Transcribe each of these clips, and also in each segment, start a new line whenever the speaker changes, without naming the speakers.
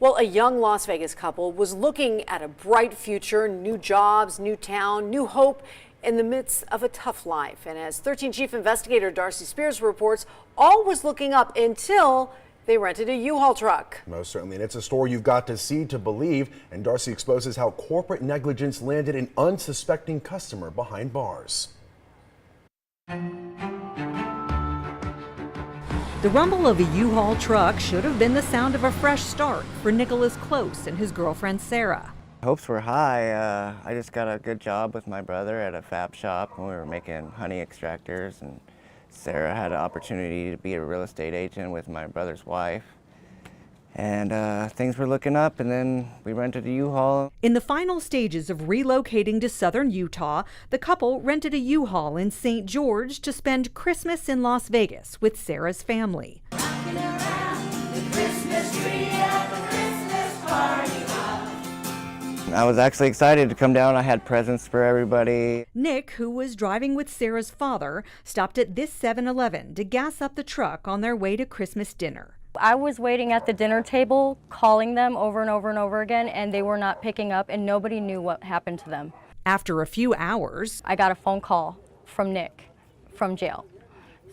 Well, a young Las Vegas couple was looking at a bright future, new jobs, new town, new hope in the midst of a tough life. And as 13 Chief Investigator Darcy Spears reports, all was looking up until they rented a U-Haul truck.
Most certainly, and it's a story you've got to see to believe. And Darcy exposes how corporate negligence landed an unsuspecting customer behind bars.
The rumble of a U-Haul truck should have been the sound of a fresh start for Nicholas Close and his girlfriend Sarah.
Hopes were high. I just got a good job with my brother at a fab shop when we were making honey extractors, and Sarah had an opportunity to be a real estate agent with my brother's wife. And things were looking up, and then we rented a U-Haul.
In the final stages of relocating to southern Utah, the couple rented a U-Haul in St. George to spend Christmas in Las Vegas with Sarah's family.
I was actually excited to come down. I had presents for everybody.
Nick, who was driving with Sarah's father, stopped at this 7-Eleven to gas up the truck on their way to Christmas dinner.
I was waiting at the dinner table, calling them over and over and over again, and they were not picking up, and nobody knew what happened to them.
After a few hours,
I got a phone call from Nick from jail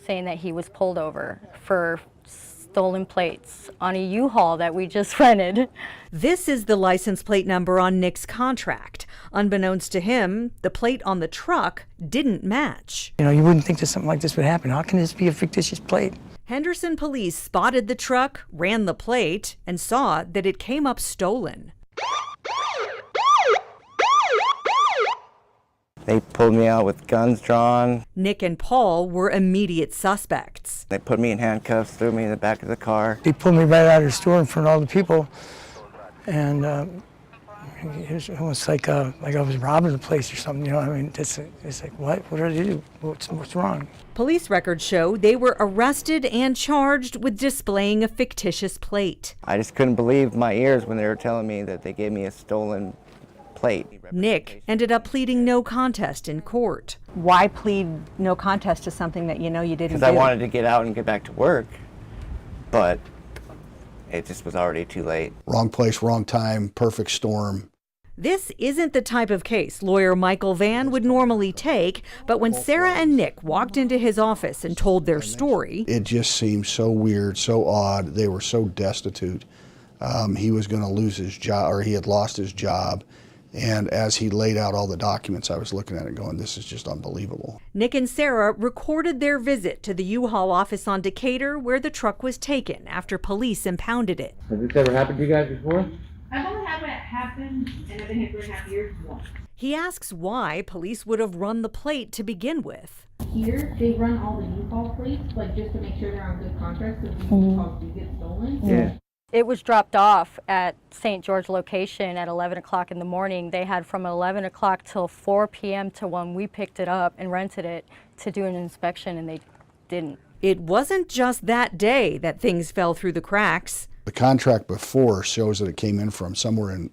saying that he was pulled over for stolen plates on a U-Haul that we just rented.
This is the license plate number on Nick's contract. Unbeknownst to him, the plate on the truck didn't match.
You know, you wouldn't think that something like this would happen. How can this be a fictitious plate?
Henderson police spotted the truck, ran the plate, and saw that it came up stolen.
They pulled me out with guns drawn.
Nick and Paul were immediate suspects.
They put me in handcuffs, threw me in the back of the car.
They pulled me right out of the store in front of all the people, and it was almost like I was robbing the place or something. You know, I mean, it's like, what? What did I do? What's wrong?
Police records show they were arrested and charged with displaying a fictitious plate.
I just couldn't believe my ears when they were telling me that they gave me a stolen plate.
Nick ended up pleading no contest in court.
Why plead no contest to something that you know you didn't do?
Because I wanted to get out and get back to work, but it just was already too late.
Wrong place, wrong time, perfect storm.
This isn't the type of case lawyer Michael Van would normally take, but when Sarah and Nick walked into his office and told their story,
it just seemed so weird, so odd. They were so destitute. He was going to lose his job, or he had lost his job. And as he laid out all the documents, I was looking at it going, this is just unbelievable.
Nick and Sarah recorded their visit to the U-Haul office on Decatur, where the truck was taken after police impounded it.
Has this ever happened to you guys before?
I've only had it happen, and I've been here 3.5 years.
He asks why police would have run the plate to begin with.
Here, they run all the U-Haul plates, like just to make sure they're on good contracts, because these U-Hauls do get stolen.
Yeah.
It was dropped off at St. George location at 11 o'clock in the morning. They had from 11 o'clock till 4 p.m. to when we picked it up and rented it to do an inspection, and they didn't.
It wasn't just that day that things fell through the cracks.
The contract before shows that it came in from somewhere in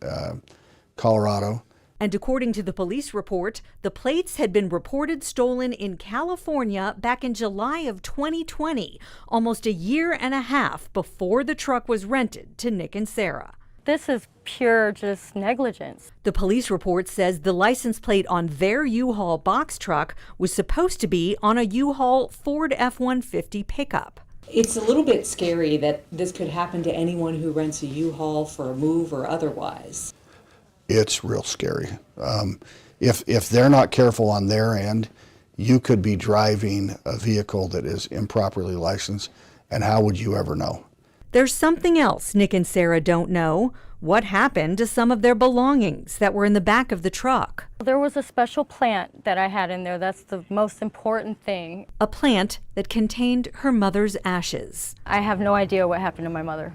Colorado.
And according to the police report, the plates had been reported stolen in California back in July of 2020, almost a year and a half before the truck was rented to Nick and Sarah.
This is pure just negligence.
The police report says the license plate on their U-Haul box truck was supposed to be on a U-Haul Ford F-150 pickup.
It's a little bit scary that this could happen to anyone who rents a U-Haul for a move or otherwise.
It's real scary. If they're not careful on their end, you could be driving a vehicle that is improperly licensed, and how would you ever know?
There's something else Nick and Sarah don't know. What happened to some of their belongings that were in the back of the truck?
There was a special plant that I had in there. That's the most important thing.
A plant that contained her mother's ashes.
I have no idea what happened to my mother.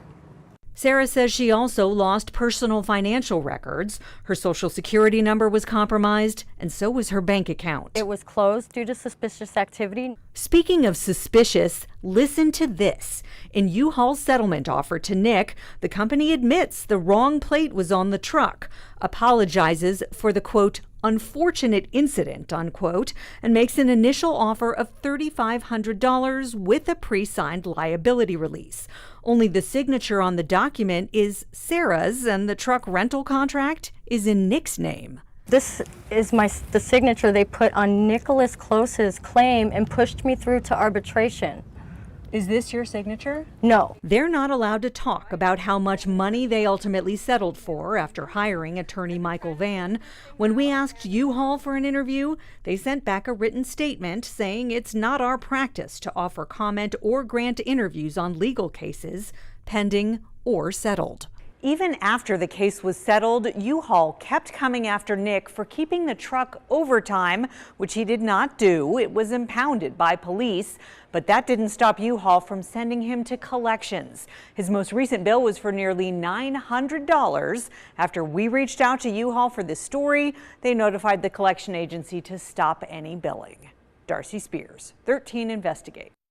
Sarah says she also lost personal financial records. Her Social Security number was compromised, and so was her bank account.
It was closed due to suspicious activity.
Speaking of suspicious, listen to this. In U-Haul's settlement offer to Nick, the company admits the wrong plate was on the truck, apologizes for the, quote, unfortunate incident, unquote, and makes an initial offer of $3,500 with a pre-signed liability release. Only the signature on the document is Sarah's, and the truck rental contract is in Nick's name.
This is the signature they put on Nicholas Close's claim and pushed me through to arbitration.
Is this your signature?
No.
They're not allowed to talk about how much money they ultimately settled for after hiring attorney Michael Vann. When we asked U-Haul for an interview, they sent back a written statement saying it's not our practice to offer comment or grant interviews on legal cases, pending or settled. Even after the case was settled, U-Haul kept coming after Nick for keeping the truck overtime, which he did not do. It was impounded by police, but that didn't stop U-Haul from sending him to collections. His most recent bill was for nearly $900. After we reached out to U-Haul for this story, they notified the collection agency to stop any billing. Darcy Spears, 13 Investigate.